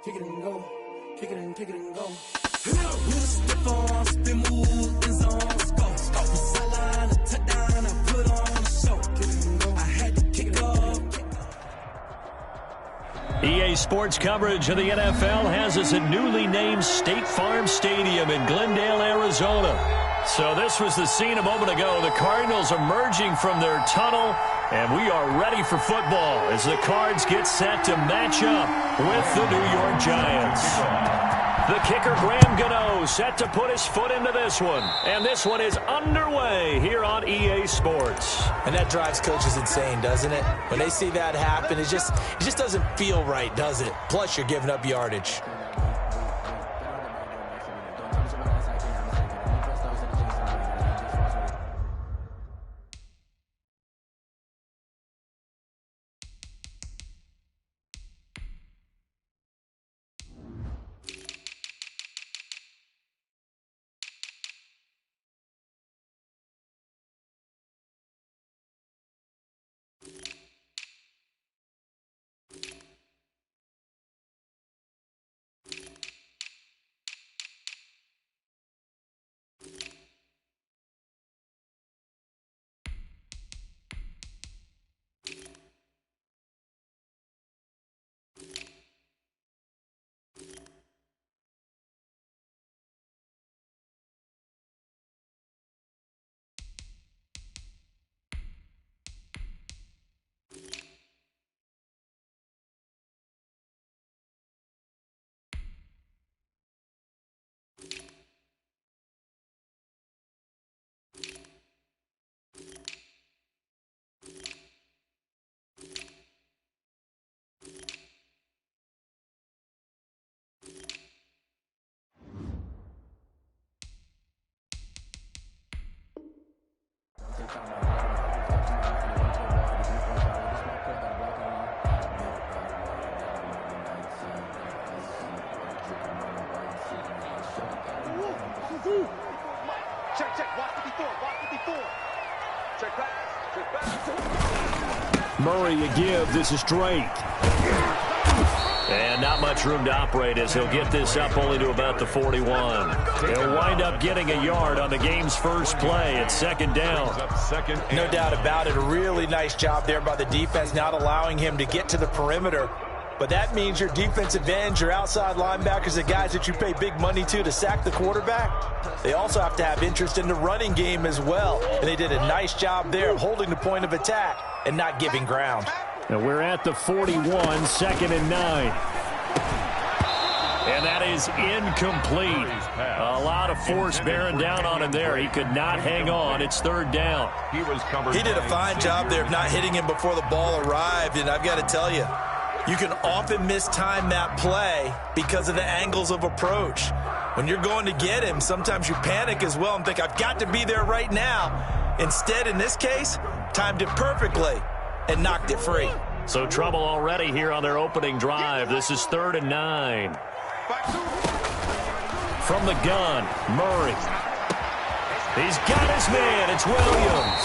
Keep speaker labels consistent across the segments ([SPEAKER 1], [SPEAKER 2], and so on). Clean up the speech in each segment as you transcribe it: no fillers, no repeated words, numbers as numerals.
[SPEAKER 1] Kick it and go, kick it and go. With a stiff arm, spin move, in zone, let's go. Sideline, a touchdown, I put on a show. Kick it and go, I had to kick off.
[SPEAKER 2] EA Sports coverage of the NFL has us at newly named State Farm Stadium in Glendale, Arizona. So this was the scene a moment ago. The Cardinals emerging from their tunnel, and we are ready for football as the Cards get set to match up with the New York Giants. The kicker, Graham Gano, set to put his foot into this one. And this one is underway here on EA Sports.
[SPEAKER 3] And that drives coaches insane, doesn't it? When they see that happen, it just doesn't feel right, does it? Plus, you're giving up yardage.
[SPEAKER 2] Murray a give. This is Drake. And not much room to operate as he'll get this up only to about the 41. He'll wind up getting a yard on the game's first play at second down.
[SPEAKER 3] No doubt about it. A really nice job there by the defense, not allowing him to get to the perimeter. But that means your defensive ends, your outside linebackers, the guys that you pay big money to sack the quarterback, they also have to have interest in the running game as well. And they did a nice job there of holding the point of attack and not giving ground.
[SPEAKER 2] Now we're at the 41, second and 9. And that is incomplete. A lot of force bearing down on him there. He could not hang on. It's third down.
[SPEAKER 3] He did a fine job there of not hitting him before the ball arrived. And I've got to tell you, you can often mistime that play because of the angles of approach. When you're going to get him, sometimes you panic as well and think, I've got to be there right now. Instead, in this case, timed it perfectly and knocked it free.
[SPEAKER 2] So trouble already here on their opening drive. This is third and 9. From the gun, Murray. He's got his man. It's Williams.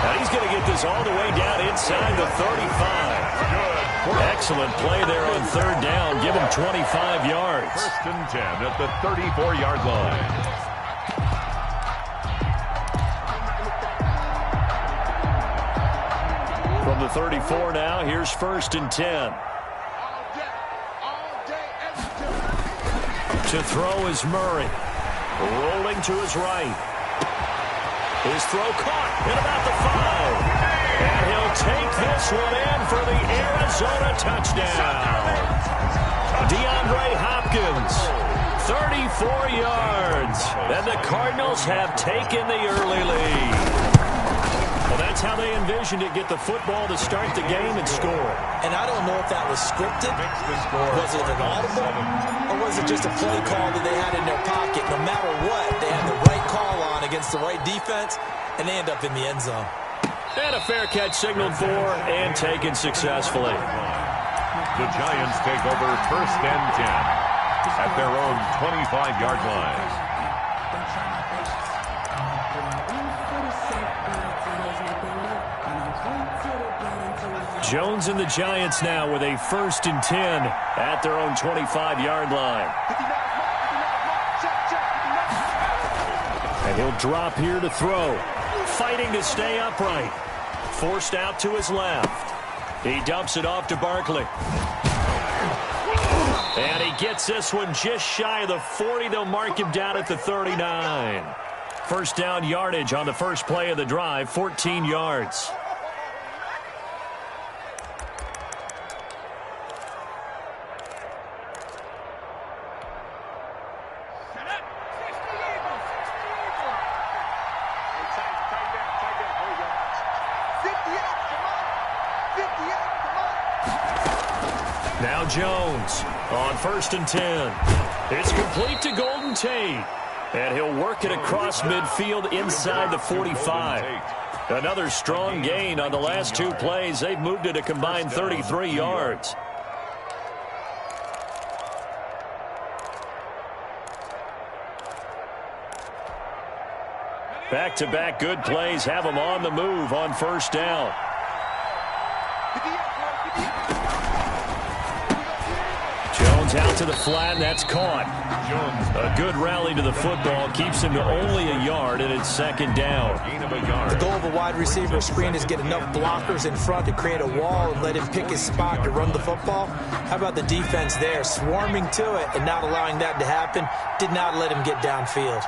[SPEAKER 2] Now he's going to get this all the way down inside the 35. Excellent play there on third down. Give him 25 yards.
[SPEAKER 4] First and 10 at the 34-yard line.
[SPEAKER 2] From the 34 now, here's first and 10. To throw is Murray. Rolling to his right. His throw caught at about the 5. And he'll take this one in for the Arizona touchdown. DeAndre Hopkins, 34 yards. And the Cardinals have taken the early lead. Well, that's how they envisioned it, get the football to start the game and score.
[SPEAKER 3] And I don't know if that was scripted, was it an audible, or was it just a play call that they had in their pocket? No matter what, they had the right call on against the right defense, and they end up in the end zone.
[SPEAKER 2] And a fair catch signaled for and taken successfully.
[SPEAKER 4] The Giants take over 1st and 10 at their own 25-yard line.
[SPEAKER 2] Jones and the Giants now with a 1st and 10 at their own 25-yard line. And he'll drop here to throw. Fighting to stay upright. Forced out to his left. He dumps it off to Barkley. And he gets this one just shy of the 40. They'll mark him down at the 39. First down yardage on the first play of the drive, 14 yards. Now Jones on 1st and 10. It's complete to Golden Tate. And he'll work it across midfield inside the 45. Another strong gain on the last 2 plays. They've moved it a combined 33 yards. Back-to-back good plays have them on the move on 1st down. Jones out to the flat, and that's caught. A good rally to the football keeps him to only a yard, and it's 2nd down.
[SPEAKER 3] The goal of a wide receiver screen is get enough blockers in front to create a wall and let him pick his spot to run the football. How about the defense there, swarming to it and not allowing that to happen? Did not let him get downfield.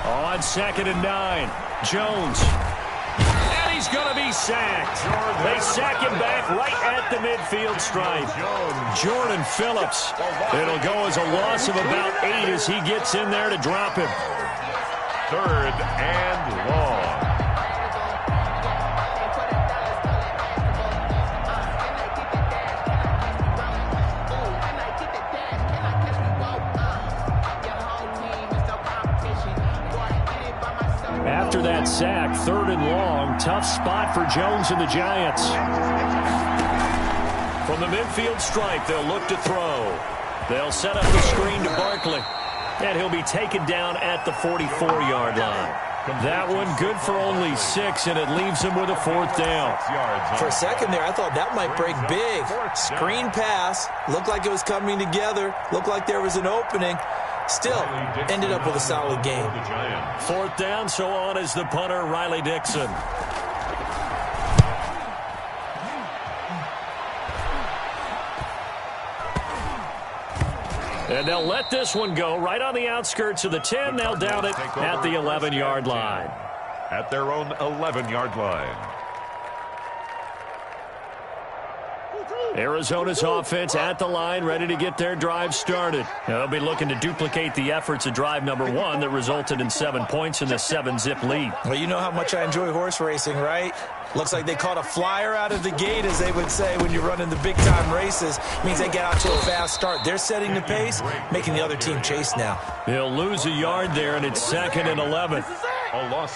[SPEAKER 2] On 2nd and 9, Jones. And he's going to be sacked. They sack him back right at the midfield stripe. Jordan Phillips. It'll go as a loss of about 8 as he gets in there to drop him.
[SPEAKER 4] 3rd and long.
[SPEAKER 2] After that sack, 3rd and long, tough spot for Jones and the Giants. From the midfield stripe, they'll look to throw. They'll set up the screen to Barkley, and he'll be taken down at the 44-yard line. That one good for only 6, and it leaves him with a 4th down.
[SPEAKER 3] For a second there, I thought that might break big. Screen pass, looked like it was coming together, looked like there was an opening. Still, ended up with a solid game.
[SPEAKER 2] 4th down, so on is the punter, Riley Dixon. And they'll let this one go right on the outskirts of the 10. They'll down it at the 11-yard line.
[SPEAKER 4] At their own 11-yard line.
[SPEAKER 2] Arizona's offense at the line, ready to get their drive started. They'll be looking to duplicate the efforts of drive number 1 that resulted in 7 points in the 7-zip lead.
[SPEAKER 3] Well, you know how much I enjoy horse racing, right? Looks like they caught a flyer out of the gate, as they would say when you're running the big-time races. Means they get out to a fast start. They're setting the pace, making the other team chase now.
[SPEAKER 2] They'll lose a yard there, and it's 2nd and 11.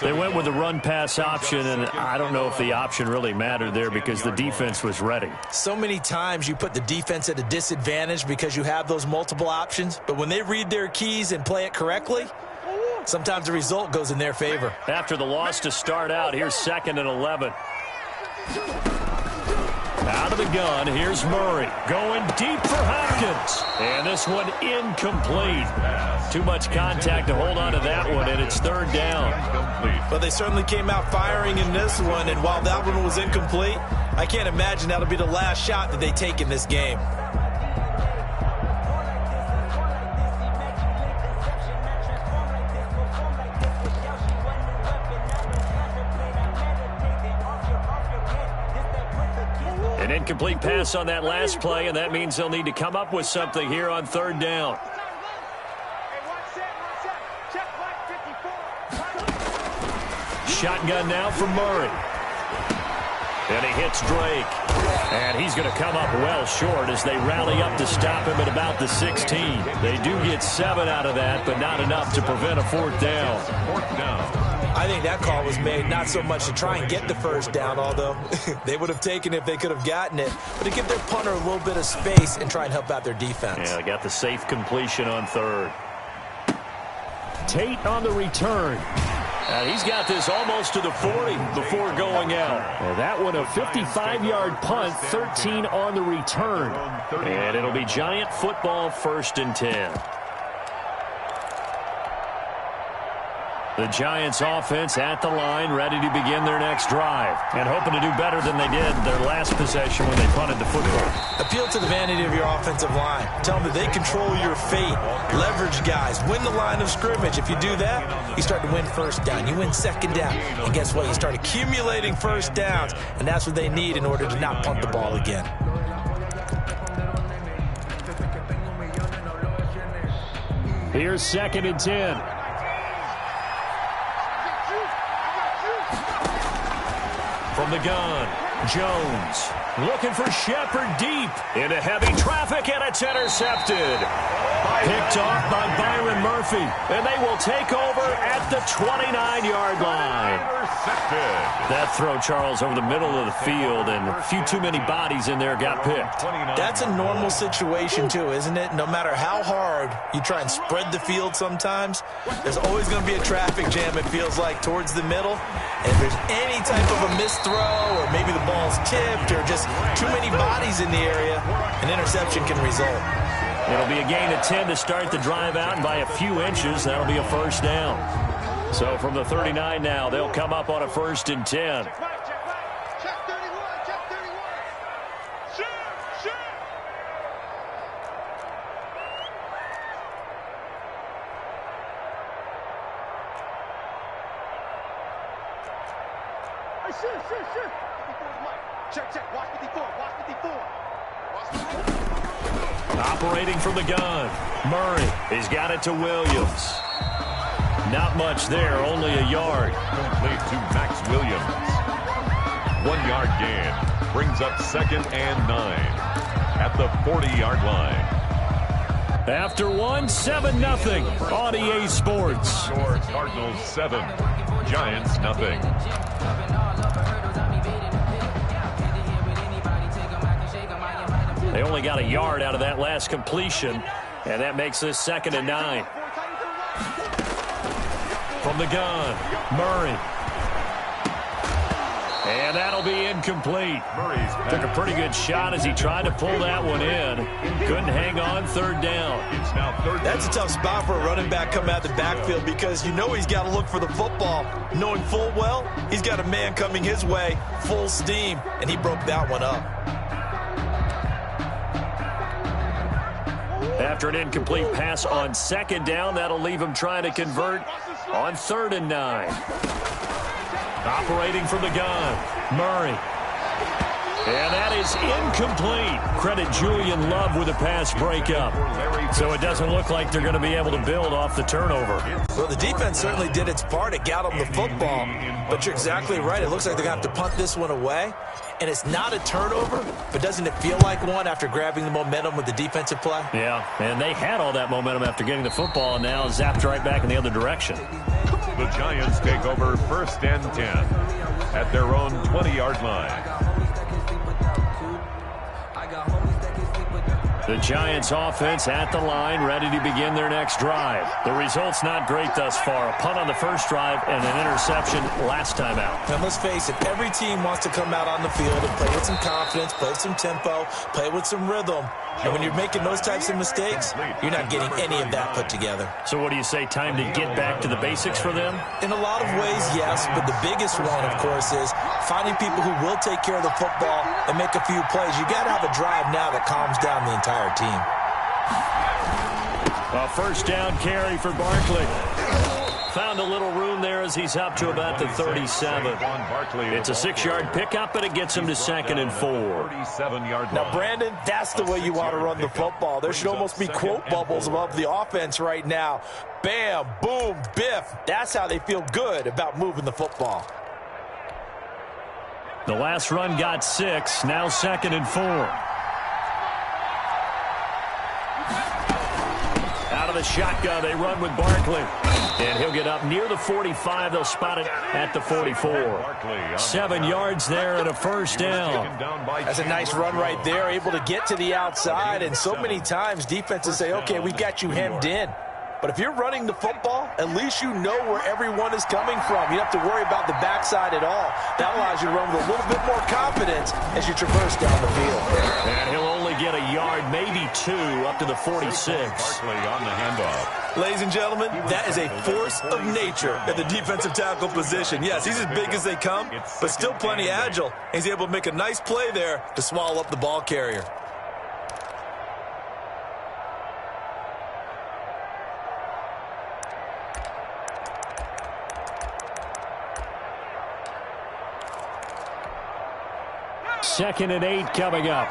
[SPEAKER 2] They went with a run-pass option, and I don't know if the option really mattered there because the defense was ready.
[SPEAKER 3] So many times you put the defense at a disadvantage because you have those multiple options, but when they read their keys and play it correctly, sometimes the result goes in their favor.
[SPEAKER 2] After the loss to start out, here's 2nd and 11. Out of the gun, here's Murray. Going deep for Hopkins. And this one incomplete. Too much contact to hold on to that one, and it's 3rd down.
[SPEAKER 3] But they certainly came out firing in this one, and while that one was incomplete, I can't imagine that'll be the last shot that they take in this game.
[SPEAKER 2] An incomplete pass on that last play, and that means they'll need to come up with something here on 3rd down.
[SPEAKER 5] Check 54.
[SPEAKER 2] shotgun now for Murray. And he hits Drake. And he's going to come up well short as they rally up to stop him at about the 16. They do get 7 out of that, but not enough to prevent a fourth down.
[SPEAKER 3] I think that call was made not so much to try and get the first down, although they would have taken it if they could have gotten it, but to give their punter a little bit of space and try and help out their defense.
[SPEAKER 2] Yeah, they got the safe completion on third. Tate on the return. And he's got this almost to the 40 before going out. And that one a 55-yard punt, 13 on the return. And it'll be Giant football, 1st and 10. The Giants offense at the line, ready to begin their next drive. And hoping to do better than they did their last possession when they punted the football.
[SPEAKER 3] Appeal to the vanity of your offensive line. Tell them that they control your fate. Leverage guys. Win the line of scrimmage. If you do that, you start to win first down. You win second down. And guess what? You start accumulating first downs. And that's what they need in order to not punt the ball again.
[SPEAKER 2] Here's 2nd and 10. From the gun, Jones looking for Shepard deep into heavy traffic, and it's intercepted. Picked off by Byron Murphy, and they will take over at the 29-yard line. That throw, Charles, over the middle of the field, and a few too many bodies in there got picked.
[SPEAKER 3] That's a normal situation, too, isn't it? No matter how hard you try and spread the field sometimes, there's always going to be a traffic jam, it feels like, towards the middle. And if there's any type of a missed throw, or maybe the ball's tipped, or just too many bodies in the area, an interception can result.
[SPEAKER 2] It'll be a gain of 10 to start the drive out, and by a few inches, that'll be a first down. So from the 39 now, they'll come up on a 1st and 10.
[SPEAKER 5] Check 31, check 31. Shoot. Hey, check. Watch 54.
[SPEAKER 2] Operating from the gun, Murray. He's got it to Williams. Not much there, only a yard.
[SPEAKER 4] Complete to Max Williams. 1-yard gain brings up 2nd and 9 at the 40-yard line.
[SPEAKER 2] After 7-0 on EA Sports.
[SPEAKER 4] Score Cardinals 7, Giants nothing.
[SPEAKER 2] They only got a yard out of that last completion, and that makes this 2nd and 9. From the gun, Murray. And that'll be incomplete. Took a pretty good shot as he tried to pull that one in. Couldn't hang on, 3rd down.
[SPEAKER 3] That's a tough spot for a running back coming out the backfield because you know he's got to look for the football, knowing full well he's got a man coming his way, full steam, and he broke that one up.
[SPEAKER 2] After an incomplete pass on 2nd down, that'll leave him trying to convert on 3rd and 9. Operating from the gun, Murray. And that is incomplete. Credit Julian Love with a pass breakup. So it doesn't look like they're going to be able to build off the turnover.
[SPEAKER 3] Well, the defense certainly did its part. It got them the football. But you're exactly right. It looks like they're going to have to punt this one away. And it's not a turnover, but doesn't it feel like one after grabbing the momentum with the defensive play?
[SPEAKER 2] Yeah, and they had all that momentum after getting the football, and now zapped right back in the other direction.
[SPEAKER 4] The Giants take over 1st and 10 at their own 20-yard line.
[SPEAKER 2] The Giants offense at the line, ready to begin their next drive. The result's not great thus far. A punt on the first drive and an interception last time out.
[SPEAKER 3] And let's face it, every team wants to come out on the field and play with some confidence, play with some tempo, play with some rhythm. And when you're making those types of mistakes, you're not getting any of that put together.
[SPEAKER 2] So what do you say, time to get back to the basics for them?
[SPEAKER 3] In a lot of ways, yes, but the biggest one, of course, is finding people who will take care of the football and make a few plays. You got to have a drive now that calms down the entire team.
[SPEAKER 2] A first down carry for Barkley. found a little room there as he's up to about the 37. It's a 6-yard pickup, but it gets him to 2nd and 4.
[SPEAKER 3] Now, Brandon, that's the way you want to run the football. There should almost be quote bubbles above the offense right now. Bam, boom, biff. That's how they feel good about moving the football.
[SPEAKER 2] The last run got 6, now 2nd and 4. Out of the shotgun, they run with Barkley. And he'll get up near the 45. They'll spot it at the 44. 7 yards there and a first down.
[SPEAKER 3] That's a nice run right there, able to get to the outside. And so many times defenses say, okay, we've got you hemmed in. But if you're running the football, at least you know where everyone is coming from. You don't have to worry about the backside at all. That allows you to run with a little bit more confidence as you traverse down the field.
[SPEAKER 2] And he'll only get a yard, maybe 2, up to the 46.
[SPEAKER 4] Barkley on the handoff.
[SPEAKER 6] Ladies and gentlemen, that is a force of nature at the defensive tackle position. Yes, he's as big as they come, but still plenty agile. He's able to make a nice play there to swallow up the ball carrier.
[SPEAKER 2] Second and 8 coming up.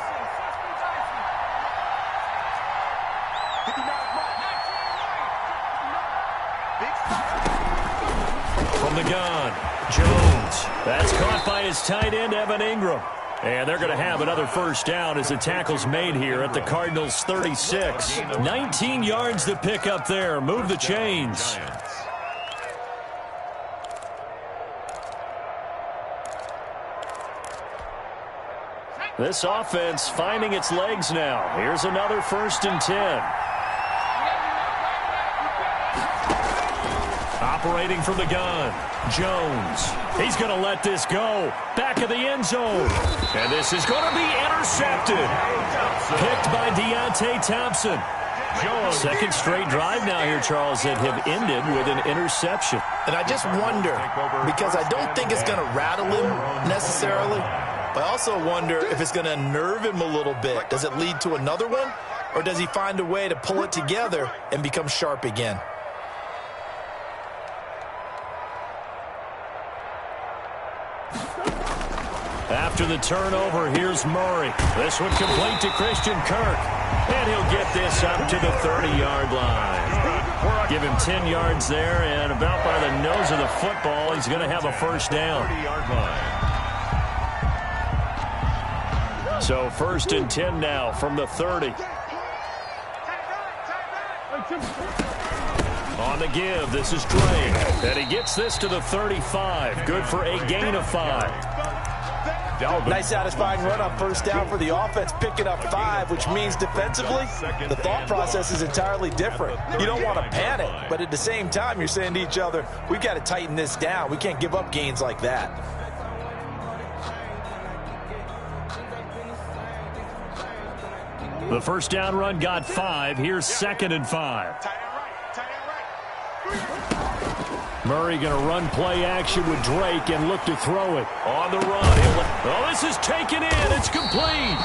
[SPEAKER 2] From the gun, Jones. That's caught by his tight end, Evan Ingram. And they're going to have another first down as the tackle's made here at the Cardinals' 36. 19 yards to pick up there. Move the chains. This offense finding its legs now. Here's another 1st and 10. Operating from the gun, Jones. He's going to let this go. Back of the end zone. And this is going to be intercepted. Picked by Deontay Thompson. Second straight drive now here, Charles, that have ended with an interception.
[SPEAKER 6] And I just wonder, because I don't think it's going to rattle him necessarily, but I also wonder if it's going to nerve him a little bit. Does it lead to another one? Or does he find a way to pull it together and become sharp again?
[SPEAKER 2] After the turnover, here's Murray. This one complete to Christian Kirk. And he'll get this up to the 30-yard line. Give him 10 yards there, and about by the nose of the football, he's going to have a first down.
[SPEAKER 4] 30-yard line.
[SPEAKER 2] So 1st and 10 now from the 30. On the give, this is Drake. And he gets this to the 35. Good for a gain of 5.
[SPEAKER 3] Nice satisfying run on first down for the offense, picking up 5, which means defensively, the thought process is entirely different. You don't want to panic, but at the same time, you're saying to each other, we've got to tighten this down. We can't give up gains like that.
[SPEAKER 2] The first down run got 5. Here's 2nd and 5. Murray going to run play action with Drake and look to throw it. On the run. Oh, this is taken in. It's complete.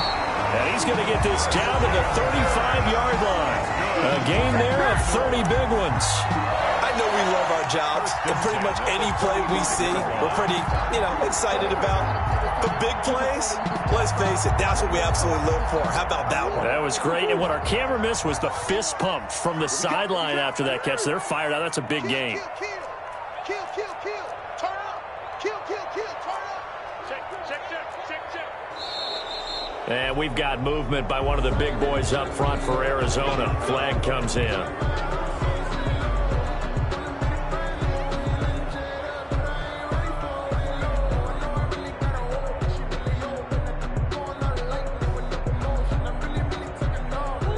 [SPEAKER 2] And he's going to get this down to the 35-yard line. A gain there of 30 big ones.
[SPEAKER 6] I know we love our jobs, and pretty much any play we see, we're pretty, excited about. The big plays, let's face it, that's what we absolutely live for. How about that one?
[SPEAKER 2] That was great. And what our camera missed was the fist pump from the sideline after that catch. They're fired out. That's a big gain.
[SPEAKER 5] Kill, turn up. Kill, turn up. Check.
[SPEAKER 2] And we've got movement by one of the big boys up front for Arizona. Flag comes in.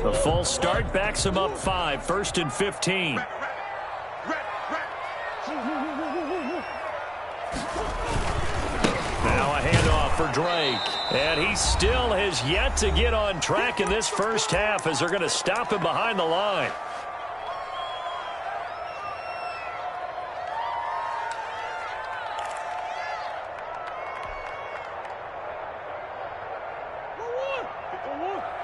[SPEAKER 2] The full start backs him up 5. 1st and 15. Now a handoff for Drake. And he still has yet to get on track in this first half as they're going to stop him behind the line.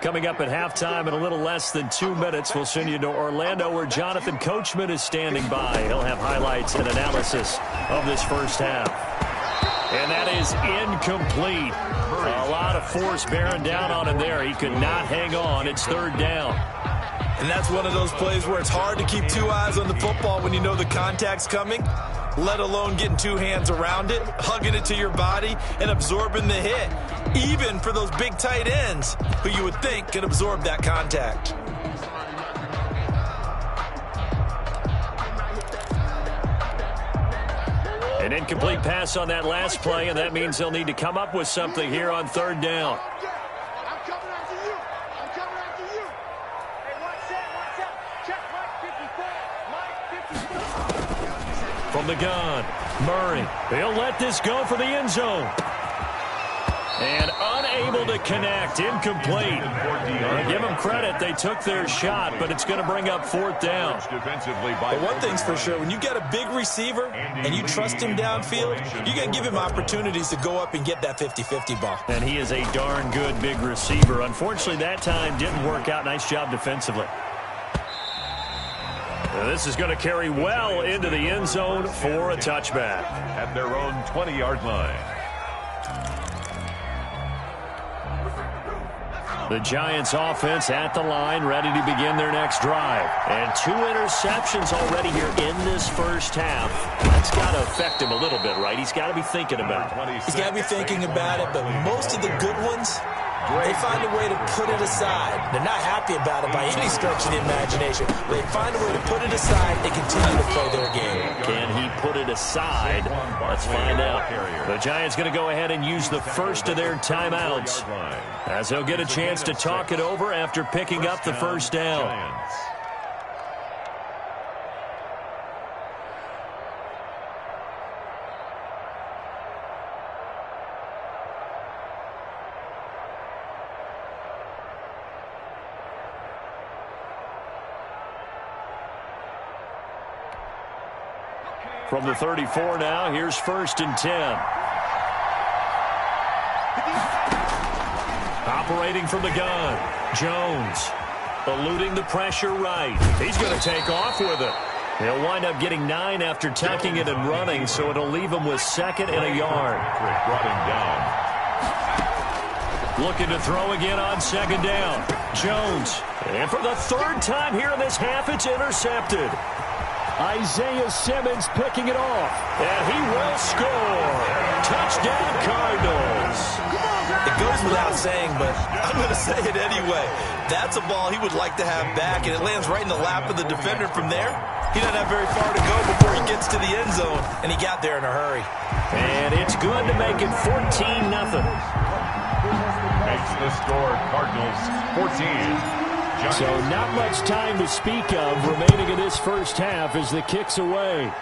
[SPEAKER 2] Coming up at halftime in a little less than 2 minutes, we'll send you to Orlando where Jonathan Coachman is standing by. He'll have highlights and analysis of this first half. And that is incomplete. A lot of force bearing down on him there. He could not hang on. It's third down.
[SPEAKER 6] And that's one of those plays where it's hard to keep two eyes on the football when you know the contact's coming, let alone getting two hands around it, hugging it to your body, and absorbing the hit, even for those big tight ends who you would think could absorb that contact.
[SPEAKER 2] An incomplete pass on that last play, and that means they'll need to come up with something here on third down.
[SPEAKER 5] I'm coming after you. I'm coming after you. Hey, watch out. Check Mike 54.
[SPEAKER 2] From the gun, Murray. He'll let this go for the end zone. And unable to connect, incomplete. Give them credit, they took their shot, but it's going to bring up fourth down.
[SPEAKER 6] But one thing's for sure, when you got a big receiver and you trust him downfield, you're going to give him opportunities to go up and get that 50-50 ball.
[SPEAKER 2] And he is a darn good big receiver. Unfortunately, that time didn't work out. Nice job defensively. This is going to carry well into the end zone for a touchback.
[SPEAKER 4] At their own 20-yard line.
[SPEAKER 2] The Giants offense at the line, ready to begin their next drive. And 2 interceptions already here in this first half. That's got to affect him a little bit, right? He's got to be thinking about it.
[SPEAKER 6] He's got to be thinking about it, but most of the good ones, they find a way to put it aside. They're not happy about it by any stretch of the imagination. They find a way to put it aside and continue to play their game.
[SPEAKER 2] Can he put it aside? Let's find out. The Giants going to go ahead and use the first of their timeouts, as they'll get a chance to talk it over after picking up the first down. From the 34 now, here's 1st and 10. Operating from the gun, Jones eluding the pressure right. He's going to take off with it. He'll wind up getting 9 after tucking it and running, so it'll leave him with 2nd and a yard.
[SPEAKER 4] Brought him down.
[SPEAKER 2] Looking to throw again on 2nd down. Jones. And for the 3rd time here in this half, it's intercepted. Isaiah Simmons picking it off. And he will score. Touchdown, Cardinals.
[SPEAKER 6] It goes without saying, but I'm going to say it anyway. That's a ball he would like to have back, and it lands right in the lap of the defender from there. He doesn't have very far to go before he gets to the end zone, and he got there in a hurry.
[SPEAKER 2] And it's good to make it 14-0.
[SPEAKER 4] Makes the score Cardinals 14.
[SPEAKER 2] So not much time to speak of remaining in this first half as the kick's away.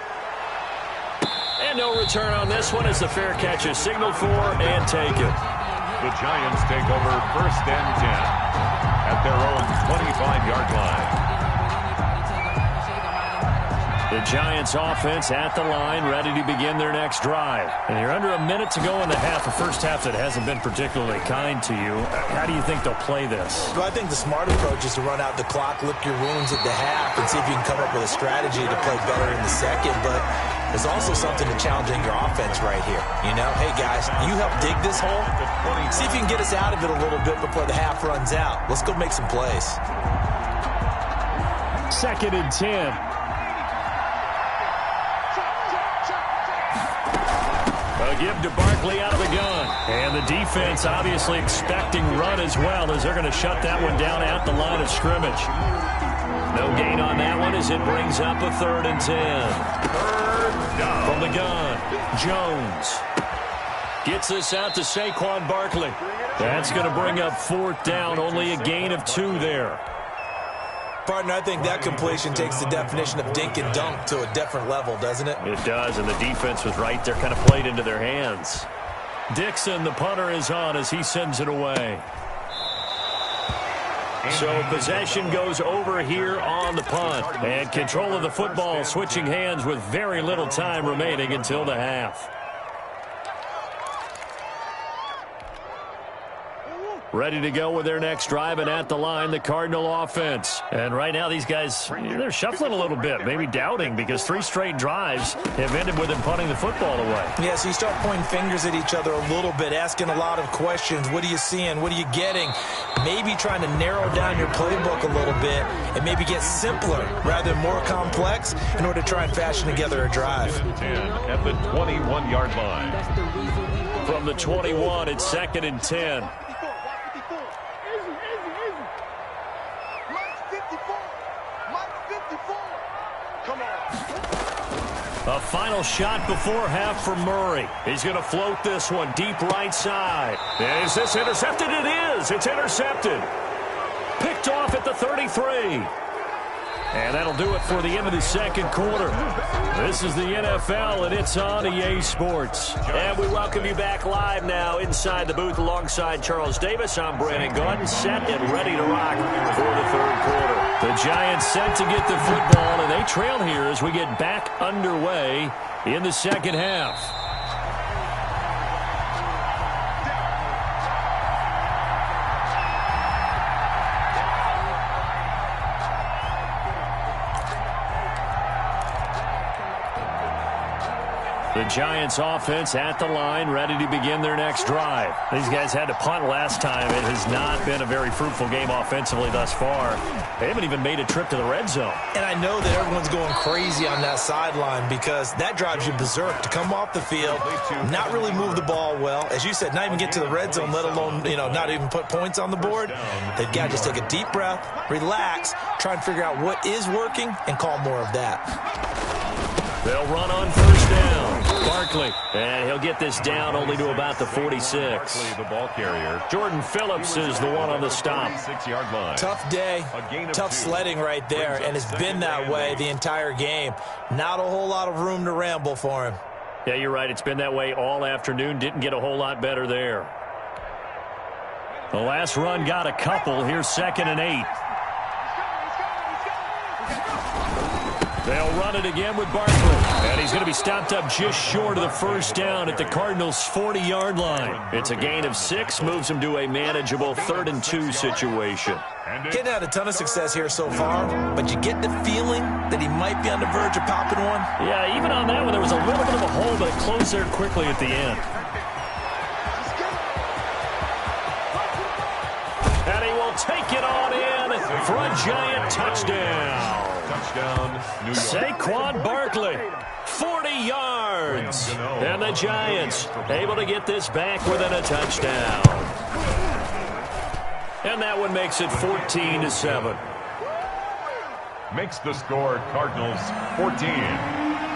[SPEAKER 2] And no return on this one as the fair catch is signaled for and taken.
[SPEAKER 4] The Giants take over 1st and 10 at their own 25-yard line.
[SPEAKER 2] The Giants offense at the line, ready to begin their next drive. And you're under a minute to go in the half, a first half that hasn't been particularly kind to you. How do you think they'll play this?
[SPEAKER 6] Well, I think the smart approach is to run out the clock, lick your wounds at the half, and see if you can come up with a strategy to play better in the second. But there's also something to challenging your offense right here. You know, hey, guys, you help dig this hole. See if you can get us out of it a little bit before the half runs out. Let's go make some plays.
[SPEAKER 2] 2nd and 10. A give to Barkley out of the gun. And the defense obviously expecting run as well, as they're going to shut that one down at the line of scrimmage. No gain on that one as it brings up a 3rd and 10. From the gun, Jones gets this out to Saquon Barkley. That's going to bring up 4th down, only a gain of 2 there.
[SPEAKER 6] Partner, I think that completion takes the definition of dink and dunk to a different level, doesn't it?
[SPEAKER 2] It does, and the defense was right there, kind of played into their hands. Dixon, the punter, is on as he sends it away. So possession goes over here on the punt. And control of the football switching hands with very little time remaining until the half. ready to go with their next drive, and at the line, the Cardinal offense. And right now, these guys, they're shuffling a little bit, maybe doubting, because 3 straight drives have ended with them punting the football away.
[SPEAKER 3] Yeah, so you start pointing fingers at each other a little bit, asking a lot of questions. What are you seeing? What are you getting? Maybe trying to narrow down your playbook a little bit and maybe get simpler rather than more complex in order to try and fashion together a drive.
[SPEAKER 4] 10 at the 21-yard line.
[SPEAKER 2] From the 21, it's 2nd and 10. A final shot before half for Murray. He's going to float this one deep right side. And is this intercepted? It is. It's intercepted. Picked off at the 33. And that'll do it for the end of the second quarter. This is the NFL, and it's on EA Sports. And we welcome you back live now inside the booth alongside Charles Davis. I'm Brandon Gaudin, set and ready to rock for the third quarter. The Giants set to get the football, and they trail here as we get back underway in the second half. The Giants offense at the line, ready to begin their next drive. These guys had to punt last time. It has not been a very fruitful game offensively thus far. They haven't even made a trip to the red zone. And I know that everyone's going crazy on that sideline because that drives you berserk to come off the field, not really move the ball well. As you said, not even get to the red zone, let alone, not even put points on the board. They've got to just take a deep breath, relax, try and figure out what is working, and call more of that. They'll run on first down. Barkley, and he'll get this down only to about the 46.
[SPEAKER 4] The ball carrier.
[SPEAKER 2] Jordan Phillips is the one on the stop.
[SPEAKER 4] 6-yard line.
[SPEAKER 3] Tough day, tough sledding right there, and it's been that way the entire game. Not a whole lot of room to ramble for him.
[SPEAKER 2] Yeah, you're right. It's been that way all afternoon. Didn't get a whole lot better there. The last run got a couple. Here's 2nd and 8. They'll run it again with Barkley. And he's going to be stopped up just short of the first down at the Cardinals' 40-yard line. It's a gain of 6, moves him to a manageable 3rd and 2 situation.
[SPEAKER 3] Kid had a ton of success here so far, but you get the feeling that he might be on the verge of popping one.
[SPEAKER 2] Yeah, even on that one, there was a little bit of a hole, but it closed there quickly at the end. And he will take it on in for a Giant touchdown.
[SPEAKER 4] Touchdown, New York.
[SPEAKER 2] Saquon Barkley, 40 yards. And the Giants able to get this back within a touchdown. And that one makes it 14-7.
[SPEAKER 4] Makes the score Cardinals 14,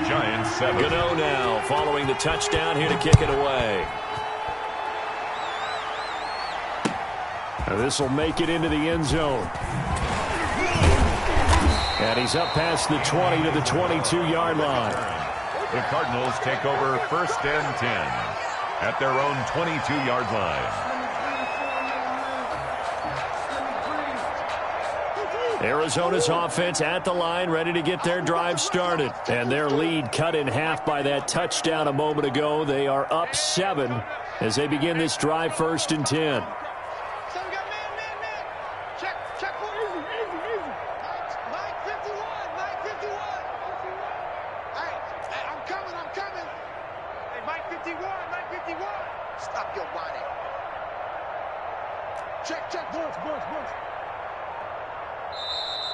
[SPEAKER 4] Giants 7.
[SPEAKER 2] Gano now following the touchdown here to kick it away. This will make it into the end zone. And he's up past the 20 to the 22-yard line.
[SPEAKER 4] The Cardinals take over 1st and 10 at their own 22-yard line.
[SPEAKER 2] Arizona's offense at the line, ready to get their drive started. And their lead cut in half by that touchdown a moment ago. They are up 7 as they begin this drive 1st and 10.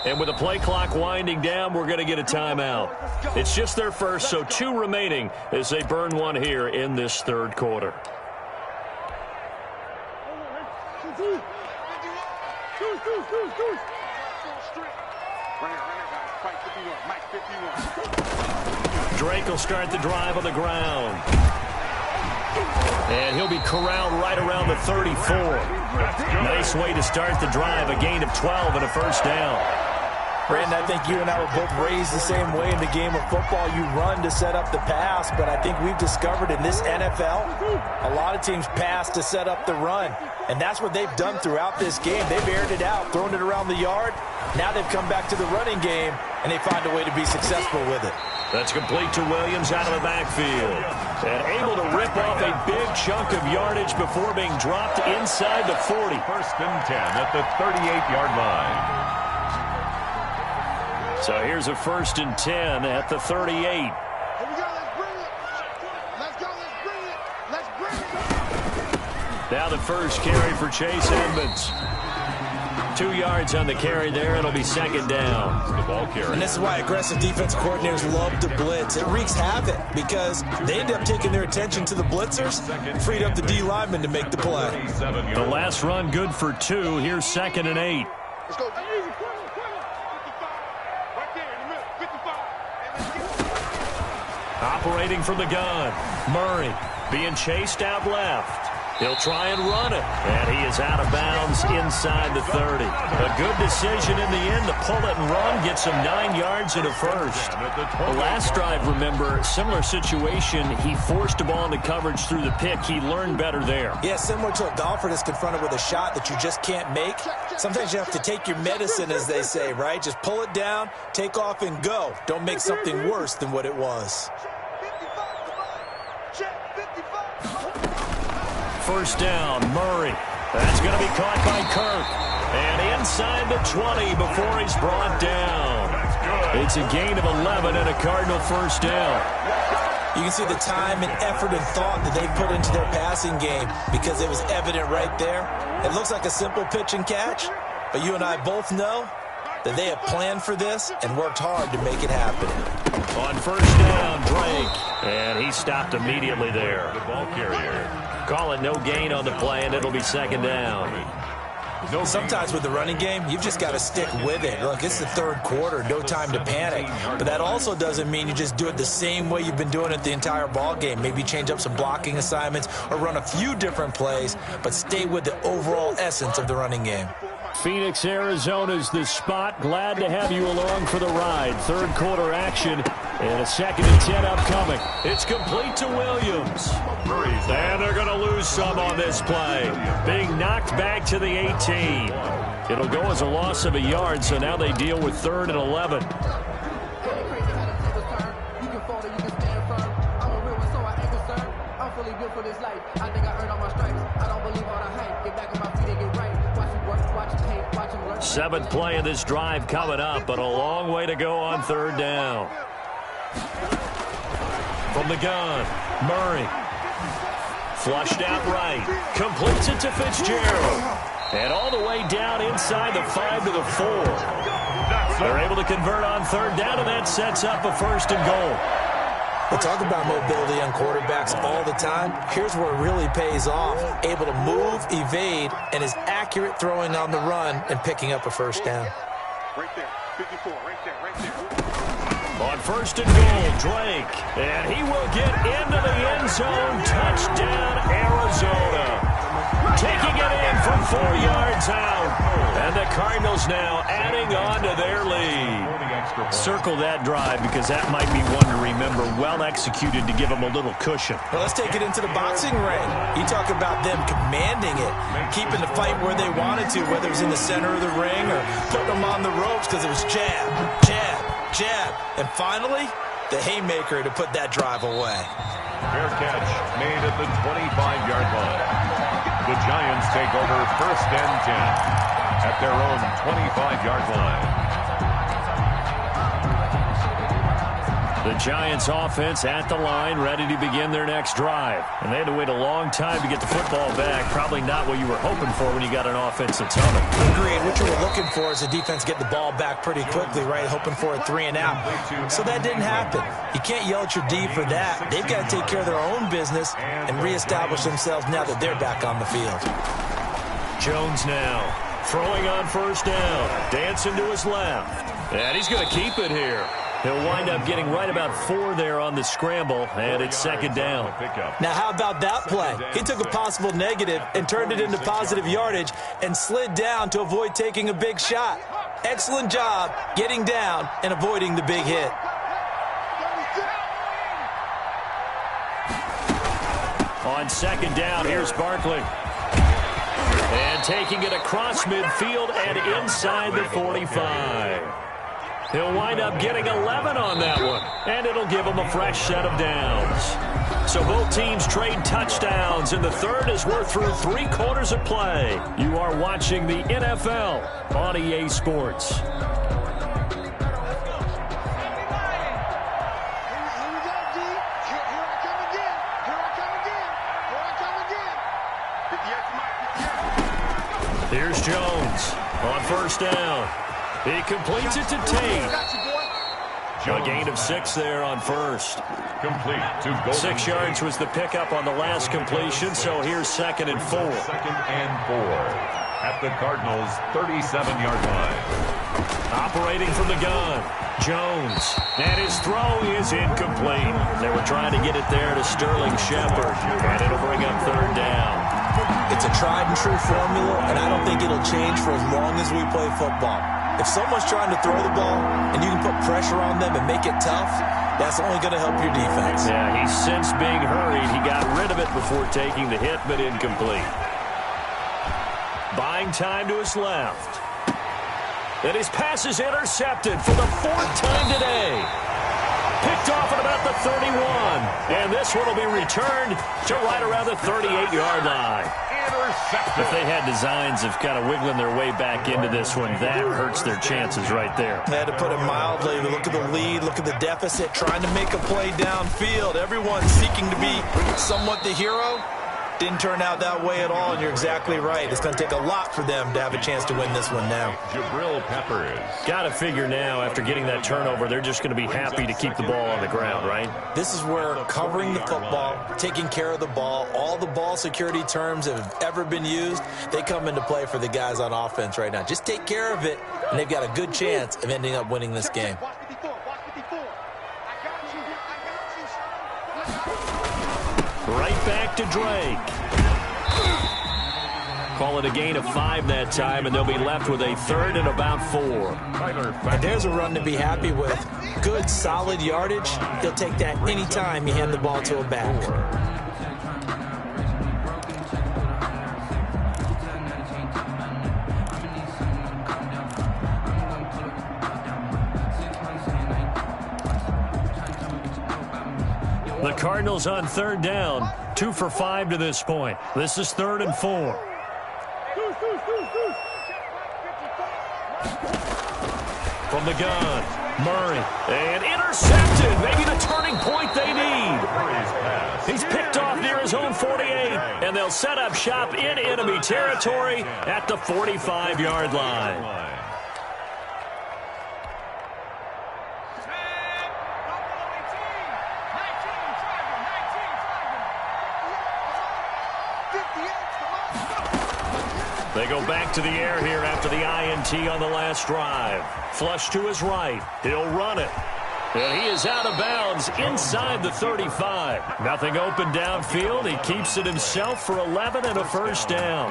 [SPEAKER 2] And with the play clock winding down, we're going to get a timeout. It's just their first, so 2 remaining as they burn one here in this third quarter. Drake will start the drive on the ground. And he'll be corralled right around the 34. Nice way to start the drive, a gain of 12 and a first down.
[SPEAKER 3] Brandon, I think you and I were both raised the same way in the game of football. You run to set up the pass, but I think we've discovered in this NFL, a lot of teams pass to set up the run. And that's what they've done throughout this game. They've aired it out, thrown it around the yard. Now they've come back to the running game, and they find a way to be successful with it.
[SPEAKER 2] That's complete to Williams out of the backfield. And able to rip off a big chunk of yardage before being dropped inside the 40.
[SPEAKER 4] First and 10 at the 38-yard line.
[SPEAKER 2] So here's a first and 10 at the 38.
[SPEAKER 5] Here we go, let's bring it. Let's go, let's bring it. Let's bring it.
[SPEAKER 2] Now the first carry for Chase Edmonds. 2 yards on the carry there. It'll be second down.
[SPEAKER 4] The ball carrier.
[SPEAKER 3] And this is why aggressive defense coordinators love to blitz. It wreaks havoc because they end up taking their attention to the blitzers, freed up the D lineman to make the play.
[SPEAKER 2] The last run good for 2. Here's second and 8.
[SPEAKER 5] Let's go. 55. Right there in the middle. 55.
[SPEAKER 2] Operating from the gun. Murray being chased out left. He'll try and run it. And he is out of bounds inside the 30. A good decision in the end to pull it and run. Gets him 9 yards and a first. The last drive, remember, similar situation. He forced the ball into coverage through the pick. He learned better there.
[SPEAKER 3] Yeah, similar to a golfer that's confronted with a shot that you just can't make. Sometimes you have to take your medicine, as they say, right? Just pull it down, take off, and go. Don't make something worse than what it was.
[SPEAKER 2] First down, Murray. That's going to be caught by Kirk. And inside the 20 before he's brought down. It's a gain of 11 and a Cardinal first down.
[SPEAKER 3] You can see the time and effort and thought that they put into their passing game because it was evident right there. It looks like a simple pitch and catch, but you and I both know that they have planned for this and worked hard to make it happen.
[SPEAKER 2] On first down, Drake. And he stopped immediately there.
[SPEAKER 4] The ball carrier.
[SPEAKER 2] Call it no gain on the play, and it'll be second down.
[SPEAKER 3] Sometimes with the running game, you've just got to stick with it. Look, it's the third quarter, no time to panic. But that also doesn't mean you just do it the same way you've been doing it the entire ball game. Maybe change up some blocking assignments or run a few different plays, but stay with the overall essence of the running game.
[SPEAKER 2] Phoenix, Arizona's the spot. Glad to have you along for the ride. Third quarter action and a second and 10 upcoming. It's complete to Williams. And they're going to lose some on this play. Being knocked back to the 18. It'll go as a loss of a yard, so now they deal with 3rd and 11. Seventh play of this drive coming up, but a long way to go on third down. From the gun, Murray. Flushed out right. Completes it to Fitzgerald. And all the way down inside the 5 to the 4. They're able to convert on third down, and that sets up a first and goal.
[SPEAKER 3] We talk about mobility on quarterbacks all the time. Here's where it really pays off. Able to move, evade, and is accurate throwing on the run and picking up a first down.
[SPEAKER 5] Right there. 54. Right there. Right there.
[SPEAKER 2] On first and goal, Drake. And he will get into the end zone. Touchdown, Arizona. Taking it in from 4 yards out. And the Cardinals now adding on to their lead. Circle that drive because that might be one to remember. Well executed to give them a little cushion.
[SPEAKER 3] Well, let's take it into the boxing ring. You talk about them commanding it, keeping the fight where they wanted to, whether it was in the center of the ring or putting them on the ropes because it was jab, jab, jab. And finally, the haymaker to put that drive away.
[SPEAKER 4] Fair catch made at the 25-yard line. The Giants take over first and 10 at their own 25-yard line.
[SPEAKER 2] The Giants offense at the line, ready to begin their next drive. And they had to wait a long time to get the football back. Probably not what you were hoping for when you got an offense that's humming.
[SPEAKER 3] Agreed. What you were looking for is the defense get the ball back pretty quickly, right? Hoping for a 3 and out. So that didn't happen. You can't yell at your D for that. They've got to take care of their own business and reestablish themselves now that they're back on the field.
[SPEAKER 2] Jones now throwing on first down. Dancing to his left. And he's going to keep it here. He'll wind up getting right about 4 there on the scramble, and it's second down.
[SPEAKER 3] Now, how about that play? He took a possible negative and turned it into positive yardage and slid down to avoid taking a big shot.
[SPEAKER 6] excellent job getting down and avoiding the big hit.
[SPEAKER 2] On second down, here's Barkley. And taking it across midfield and inside the 45. He'll wind up getting 11 on that one, and it'll give him a fresh set of downs. So both teams trade touchdowns, and the third as we're through 3 quarters of play. You are watching the NFL on EA Sports. Here's Jones on first down. He completes it to Tate. A gain of 6 there on first.
[SPEAKER 4] Complete to go.
[SPEAKER 2] 6 yards was the pickup on the last completion, so here's 2nd and 4.
[SPEAKER 4] 2nd and 4 at the Cardinals' 37-yard line.
[SPEAKER 2] Operating from the gun, Jones. And his throw is incomplete. They were trying to get it there to Sterling Shepard, and it'll bring up 3rd down.
[SPEAKER 6] It's a tried-and-true formula, and I don't think it'll change for as long as we play football. If someone's trying to throw the ball and you can put pressure on them and make it tough, that's only going to help your defense.
[SPEAKER 2] Yeah, he's since being hurried. He got rid of it before taking the hit, but incomplete. Buying time to his left. And his pass is intercepted for the 4th time today. Picked off at about the 31. And this one will be returned to right around the 38-yard line. If they had designs of kind of wiggling their way back into this one, that hurts their chances right there.
[SPEAKER 6] They had to put it mildly. Look at the lead, look at the deficit, trying to make a play downfield. Everyone's seeking to be somewhat the hero. Didn't turn out that way at all, and you're exactly right. It's going to take a lot for them to have a chance to win this one now.
[SPEAKER 4] Jabril Peppers.
[SPEAKER 2] Got to figure now, after getting that turnover, they're just going to be happy to keep the ball on the ground, right?
[SPEAKER 6] This is where covering the football, taking care of the ball, all the ball security terms that have ever been used, they come into play for the guys on offense right now. Just take care of it, and they've got a good chance of ending up winning this game.
[SPEAKER 2] Right back to Drake. Call it a gain of 5 that time, and they'll be left with a 3rd and about 4.
[SPEAKER 6] And there's a run to be happy with. Good, solid yardage. He'll take that anytime you hand the ball to a back.
[SPEAKER 2] The Cardinals on 3rd down, 2 for 5 to this point. This is 3rd and 4. From the gun, Murray, and intercepted. Maybe the turning point they need. He's picked off near his own 48, and they'll set up shop in enemy territory at the 45-yard line. They go back to the air here after the INT on the last drive. Flush to his right. He'll run it. And he is out of bounds inside the 35. Nothing open downfield. He keeps it himself for 11 and a first down.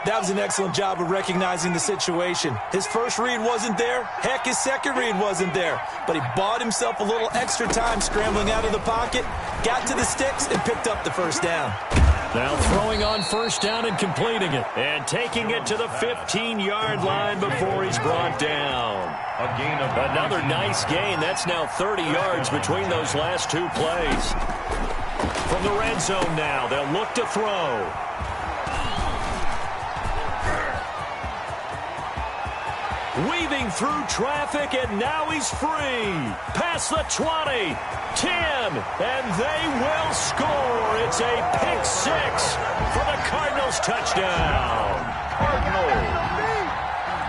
[SPEAKER 6] That was an excellent job of recognizing the situation. His first read wasn't there. Heck, his second read wasn't there. But he bought himself a little extra time scrambling out of the pocket, got to the sticks, and picked up the first down.
[SPEAKER 2] Now throwing on first down and completing it. And taking it to the 15-yard line before he's brought down.
[SPEAKER 4] A gain of
[SPEAKER 2] another nice gain. That's now 30 yards between those last 2 plays. From the red zone now, they'll look to throw. Weaving through traffic, and now he's free. Past the 20, 10, and they will score. It's a pick 6 for the Cardinals touchdown. Cardinals.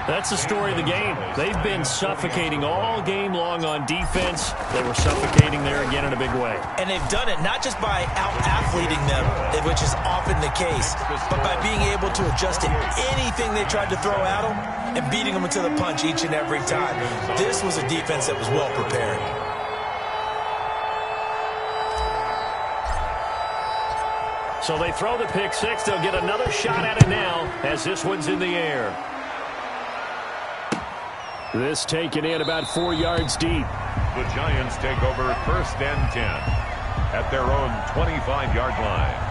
[SPEAKER 2] That's the story of the game. They've been suffocating all game long on defense. They were suffocating there again in a big way.
[SPEAKER 6] And they've done it not just by out-athleting them, which is often the case, but by being able to adjust to anything they tried to throw at them and beating them to the punch each and every time. This was a defense that was well prepared.
[SPEAKER 2] So they throw the pick 6. They'll get another shot at it now as this one's in the air. This taken in about 4 yards deep.
[SPEAKER 4] The Giants take over 1st and 10 at their own 25-yard line.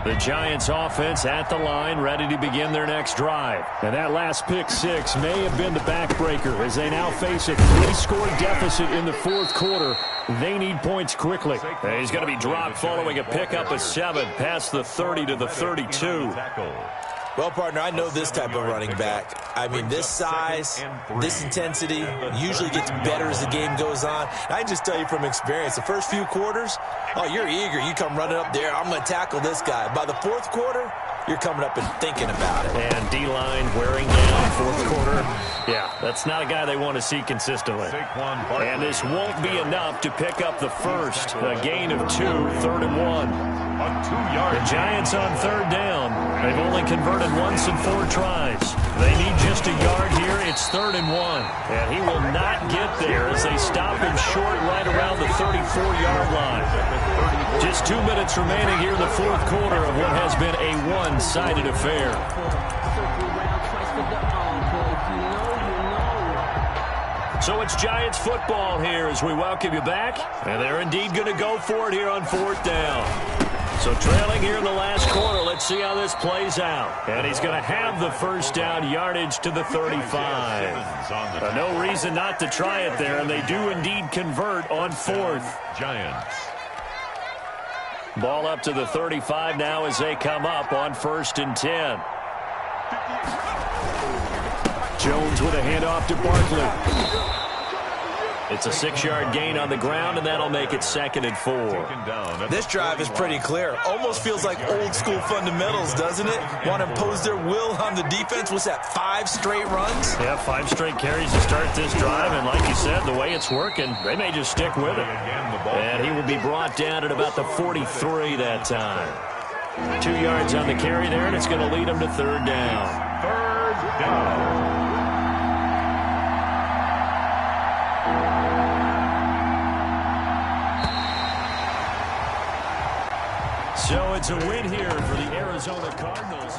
[SPEAKER 2] The Giants offense at the line, ready to begin their next drive. And that last pick six may have been the backbreaker as they now face a 3-score deficit in the 4th quarter. They need points quickly. And he's going to be dropped following a pickup of 7 past the 30 to the 32.
[SPEAKER 6] Well, partner, I know this type of running back. I mean, this size, this intensity usually gets better as the game goes on. And I just tell you from experience, the first few quarters, oh, you're eager. You come running up there, I'm going to tackle this guy. By the 4th quarter, you're coming up and thinking about it.
[SPEAKER 2] And D-line wearing down 4th quarter. Yeah, that's not a guy they want to see consistently. And this won't be enough to pick up the first. A gain of 2, 3rd and 1. The Giants on 3rd down. They've only converted once in 4 tries. They need just a yard here. It's 3rd and 1. And he will not get there as they stop him short right around the 34-yard line. Just 2 minutes remaining here in the 4th quarter of what has been a one-sided affair. So it's Giants football here as we welcome you back. And they're indeed going to go for it here on 4th down. So trailing here in the last quarter, let's see how this plays out. And he's going to have the first down, yardage to the 35. No reason not to try it there, and they do indeed convert on 4th.
[SPEAKER 4] Giants.
[SPEAKER 2] Ball up to the 35 now as they come up on 1st and 10. Jones with a handoff to Barkley. It's a 6-yard gain on the ground, and that'll make it 2nd and 4.
[SPEAKER 6] This drive is pretty clear. Almost feels like old-school fundamentals, doesn't it? Want to impose their will on the defense. Was that 5 straight runs?
[SPEAKER 2] Yeah, 5 straight carries to start this drive, and like you said, the way it's working, they may just stick with it. And he will be brought down at about the 43 that time. 2 yards on the carry there, and it's going to lead him to 3rd down.
[SPEAKER 4] 3rd down.
[SPEAKER 2] So it's a win here for the Arizona Cardinals.